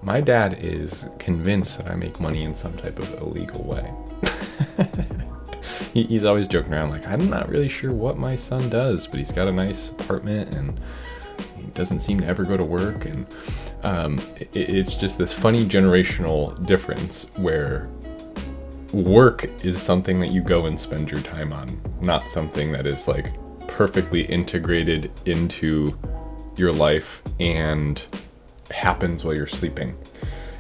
My dad is convinced that I make money in some type of illegal way. He's always joking around like, I'm not really sure what my son does, but he's got a nice apartment and he doesn't seem to ever go to work. And it's just this funny generational difference where work is something that you go and spend your time on, not something that is like perfectly integrated into your life and happens while you're sleeping.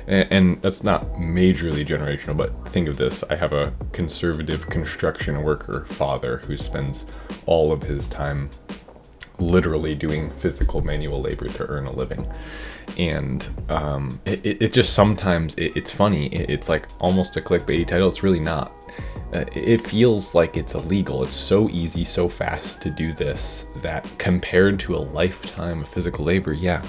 And that's not majorly generational, but think of this. I have a conservative construction worker father who spends all of his time literally doing physical manual labor to earn a living. And it just sometimes it's funny. It's like almost a clickbaity title. It's really not. It feels like it's illegal. It's so easy, so fast to do this that compared to a lifetime of physical labor, yeah,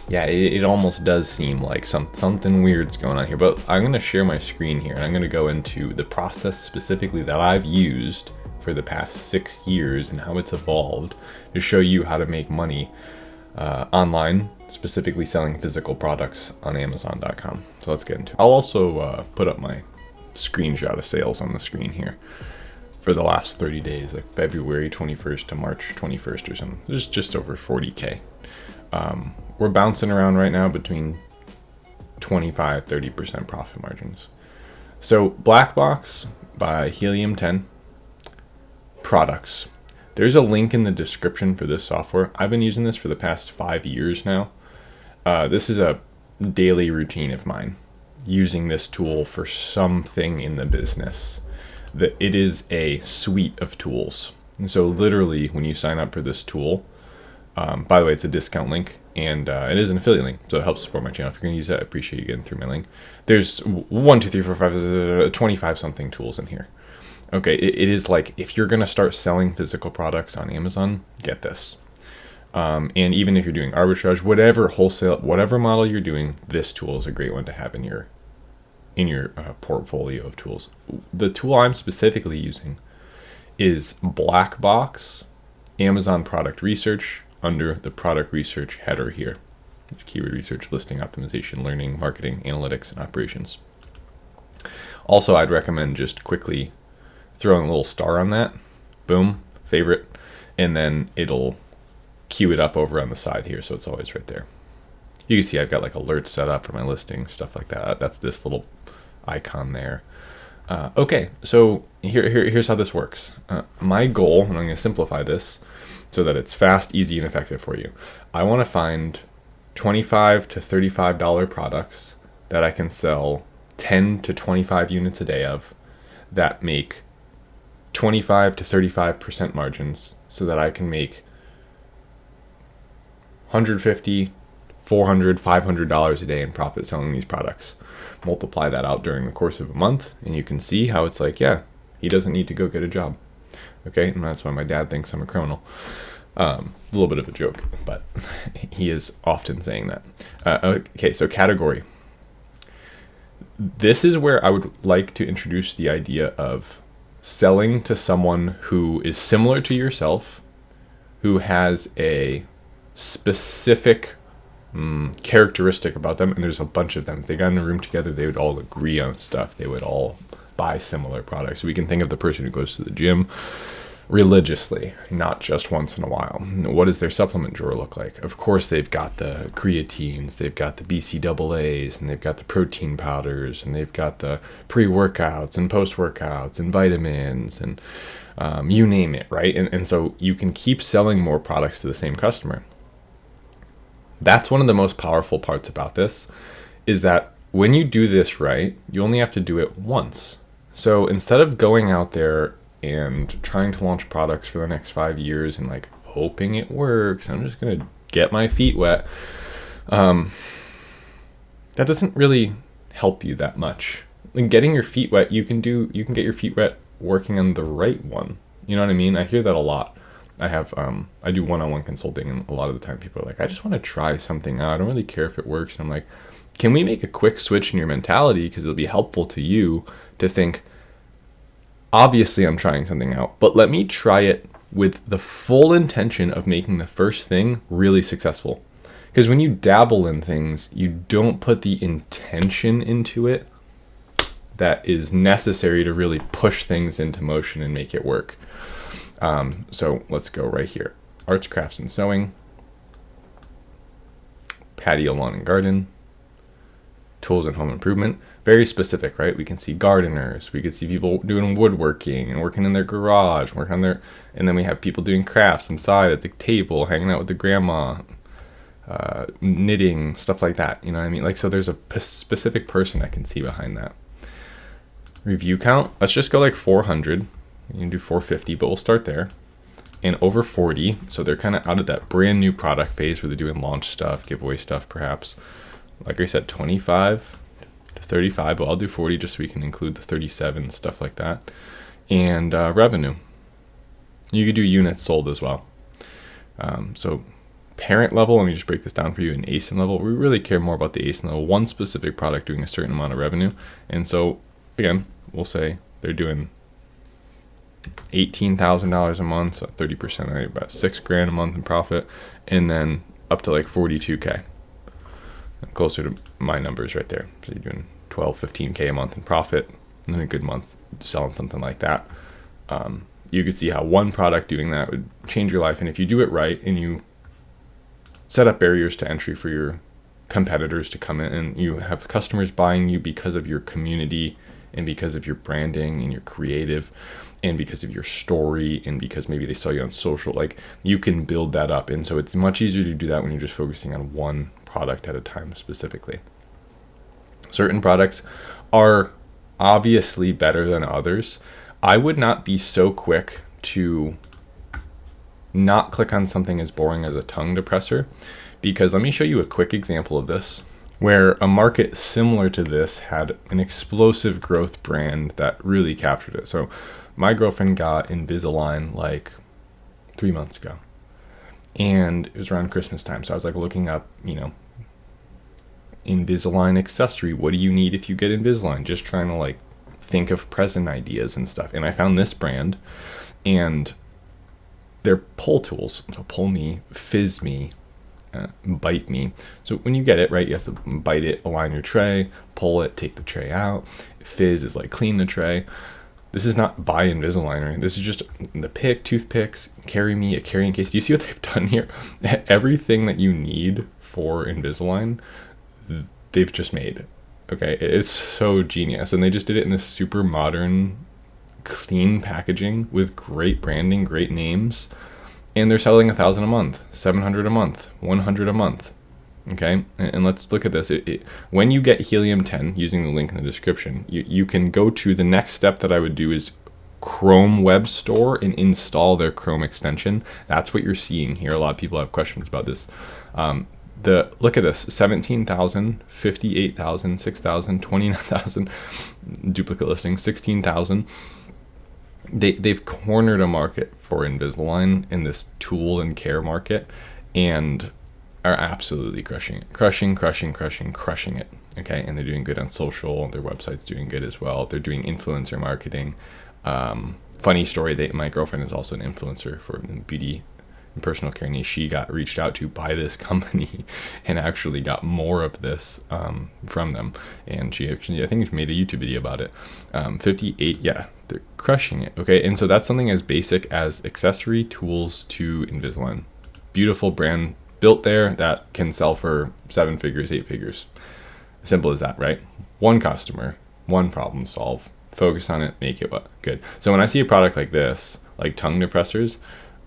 it almost does seem like something weird's going on here. But I'm going to share my screen here, and I'm going to go into the process specifically that I've used for the past 6 years and how it's evolved to show you how to make money online, specifically selling physical products on Amazon.com. So let's get into it. I'll also put up my screenshot of sales on the screen here for the last 30 days, like February 21st to March 21st or something. There's just over 40K. We're bouncing around right now between 25-30% profit margins. So Black Box by Helium 10 products. There's a link in the description for this software. I've been using this for the past 5 years now. This is a daily routine of mine, using this tool for something in the business. It is a suite of tools. And so literally when you sign up for this tool, by the way, it's a discount link, and it is an affiliate link, so it helps support my channel. If you're going to use that, I appreciate you getting through my link. There's 25 something tools in here. Okay, it is like, if you're going to start selling physical products on Amazon, get this. And even if you're doing arbitrage, whatever wholesale, whatever model you're doing, this tool is a great one to have in your portfolio of tools. The tool I'm specifically using is Black Box Amazon Product Research, under the product research header here. Keyword research, listing optimization, learning, marketing, analytics, and operations. Also, I'd recommend just quickly throwing a little star on that. Boom, favorite. And then it'll queue it up over on the side here, so it's always right there. You can see I've got like alerts set up for my listing, stuff like that. That's this little icon there. Okay, so here's how this works. My goal, and I'm going to simplify this so that it's fast, easy, and effective for you. I want to find $25 to $35 products that I can sell 10 to 25 units a day of that make 25 to 35% margins, so that I can make $150, $400, $500 a day in profit selling these products. Multiply that out during the course of a month, and you can see how it's like, yeah, he doesn't need to go get a job. Okay, and that's why my dad thinks I'm a criminal. A little bit of a joke, but he is often saying that. Okay, so category. This is where I would like to introduce the idea of selling to someone who is similar to yourself, who has a specific characteristic about them, and there's a bunch of them. If they got in a room together, they would all agree on stuff. They would all buy similar products. We can think of the person who goes to the gym religiously, not just once in a while. What does their supplement drawer look like? Of course, they've got the creatines, they've got the BCAAs, and they've got the protein powders, and they've got the pre-workouts and post-workouts and vitamins, and you name it, right? And so you can keep selling more products to the same customer. That's one of the most powerful parts about this, is that when you do this right, you only have to do it once. So instead of going out there and trying to launch products for the next 5 years and like hoping it works, I'm just going to get my feet wet, that doesn't really help you that much. Like getting your feet wet, you can get your feet wet working on the right one. You know what I mean? I hear that a lot. I do one-on-one consulting, and a lot of the time people are like, I just want to try something out. I don't really care if it works. And I'm like, can we make a quick switch in your mentality? Because it'll be helpful to you to think, obviously I'm trying something out, but let me try it with the full intention of making the first thing really successful. Because when you dabble in things, you don't put the intention into it that is necessary to really push things into motion and make it work. So let's go right here. Arts, crafts, and sewing. Patio, lawn, and garden. Tools and home improvement. Very specific, right? We can see gardeners. We can see people doing woodworking and working in their garage, working on their, and then we have people doing crafts inside at the table, hanging out with the grandma, knitting, stuff like that. You know what I mean? Like, so there's a specific person I can see behind that. Review count. Let's just go like 400. You can do 450, but we'll start there. And over 40. So they're kind of out of that brand new product phase where they're doing launch stuff, giveaway stuff, perhaps. Like I said, 25 to 35, but I'll do 40 just so we can include the 37, stuff like that. And revenue. You could do units sold as well. So parent level, let me just break this down for you. In ASIN level, we really care more about the ASIN level, one specific product doing a certain amount of revenue. And so, again, we'll say they're doing $18,000 a month, so 30%, about $6,000 a month in profit, and then up to like 42K. Closer to my numbers right there. So you're doing 12, 15K a month in profit, and then a good month selling something like that. You could see how one product doing that would change your life. And if you do it right and you set up barriers to entry for your competitors to come in, and you have customers buying you because of your community and because of your branding and your creative and because of your story and because maybe they saw you on social, like you can build that up. And so it's much easier to do that when you're just focusing on one product at a time specifically. Certain products are obviously better than others. I would not be so quick to not click on something as boring as a tongue depressor, because let me show you a quick example of this where a market similar to this had an explosive growth brand that really captured it. So my girlfriend got Invisalign like 3 months ago, and it was around Christmas time. So I was like looking up, Invisalign accessory. What do you need if you get Invisalign? Just trying to like think of present ideas and stuff. And I found this brand, and they're pull tools. So pull me, fizz me, bite me. So when you get it, right, you have to bite it, align your tray, pull it, take the tray out. Fizz is like clean the tray. This is not buy Invisalign or anything. This is just the pick, toothpicks, carry me, a carrying case. Do you see what they've done here? Everything that you need for Invisalign, they've just made. Okay, it's so genius. And they just did it in this super modern, clean packaging with great branding, great names. And they're selling 1,000 a month, 700 a month, 100 a month. Okay, and let's look at this. When you get Helium 10, using the link in the description, you can go to the next step that I would do is Chrome Web Store and install their Chrome extension. That's what you're seeing here. A lot of people have questions about this. Look at this: 17,000, 58,000, 6,000, 29,000 duplicate listings, 16,000. They've cornered a market for Invisalign in this tool and care market, and are absolutely crushing it. Okay, and they're doing good on social. Their website's doing good as well. They're doing influencer marketing. Funny story: my girlfriend is also an influencer for beauty and personal care niche. She got reached out to by this company and actually got more of this from them. And she actually, I think, she made a YouTube video about it. 58, yeah, they're crushing it. Okay, and so that's something as basic as accessory tools to Invisalign. Beautiful brand built there that can sell for 7 figures, 8 figures. Simple as that, right? One customer, one problem solve. Focus on it, make it good. So when I see a product like this, like tongue depressors,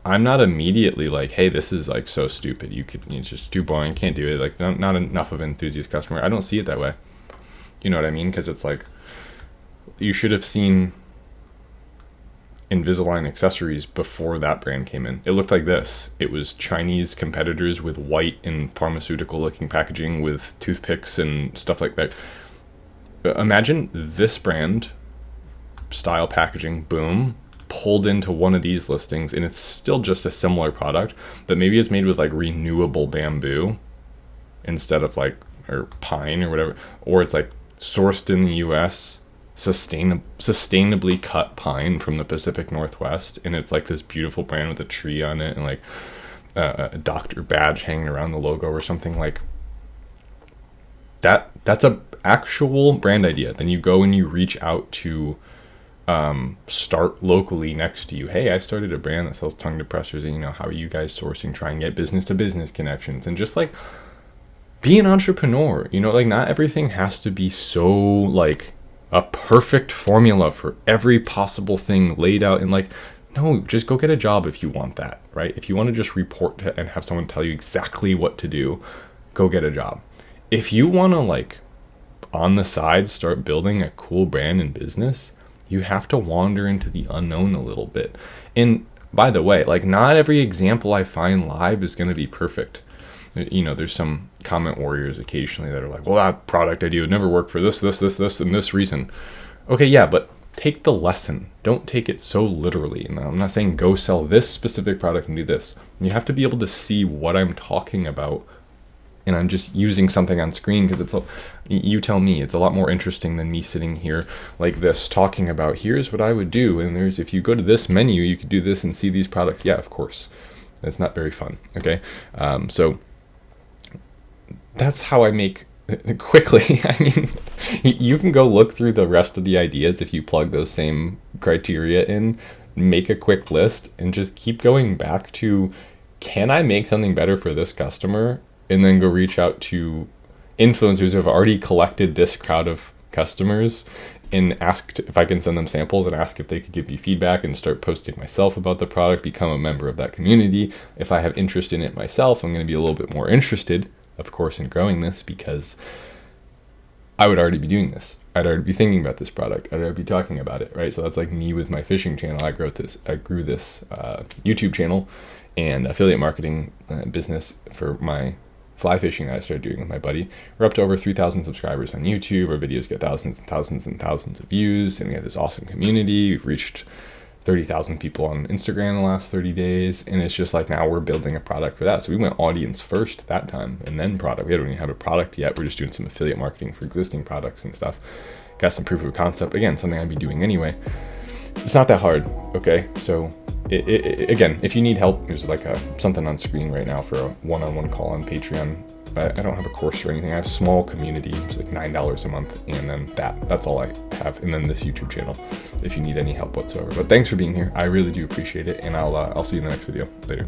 I'm not immediately like, hey, this is like so stupid. It's just too boring. Can't do it. Like not enough of an enthusiast customer. I don't see it that way. You know what I mean? Because it's like you should have seen Invisalign accessories before that brand came in. It looked like this. It was Chinese competitors with white and pharmaceutical looking packaging with toothpicks and stuff like that. Imagine this brand style packaging, boom, pulled into one of these listings, and it's still just a similar product, but maybe it's made with like renewable bamboo instead of like, or pine or whatever, or it's like sourced in the US, sustainably cut pine from the Pacific Northwest, and it's like this beautiful brand with a tree on it, and like a doctor badge hanging around the logo or something like that. That's a actual brand idea. Then you go and you reach out to start locally next to you. Hey, I started a brand that sells tongue depressors, and how are you guys sourcing? Try and get business to business connections, and just like be an entrepreneur. Like not everything has to be so like a perfect formula for every possible thing laid out. And like, no, just go get a job if you want that, right? If you want to just report and have someone tell you exactly what to do, go get a job. If you want to like on the side start building a cool brand and business, you have to wander into the unknown a little bit. And by the way, like not every example I find live is going to be perfect. There's some comment warriors occasionally that are like, well, that product idea would never work for this, and this reason. Okay, yeah, but take the lesson. Don't take it so literally. And I'm not saying go sell this specific product and do this. You have to be able to see what I'm talking about. And I'm just using something on screen because you tell me, it's a lot more interesting than me sitting here like this talking about here's what I would do. And if you go to this menu, you could do this and see these products. Yeah, of course. That's not very fun. Okay. So that's how I make quickly. I mean, you can go look through the rest of the ideas if you plug those same criteria in, make a quick list, and just keep going back to, can I make something better for this customer? And then go reach out to influencers who have already collected this crowd of customers and ask if I can send them samples, and ask if they could give me feedback, and start posting myself about the product, become a member of that community. If I have interest in it myself, I'm going to be a little bit more interested, of course, in growing this, because I would already be doing this. I'd already be thinking about this product. I'd already be talking about it, right? So that's like me with my fishing channel. I grew this YouTube channel and affiliate marketing business for my fly fishing that I started doing with my buddy. We're up to over 3,000 subscribers on YouTube. Our videos get thousands and thousands and thousands of views, and we have this awesome community. We've reached 30,000 people on Instagram in the last 30 days, and it's just like now we're building a product for that. So we went audience first that time, and then product. We don't even have a product yet. We're just doing some affiliate marketing for existing products and stuff. Got some proof of concept. Again, something I'd be doing anyway. It's not that hard, okay? So again, if you need help, there's like something on screen right now for a one-on-one call on Patreon. I don't have a course or anything. I have a small community. It's like $9 a month, and then that's all I have. And then this YouTube channel, if you need any help whatsoever. But thanks for being here. I really do appreciate it, and I'll see you in the next video. Later.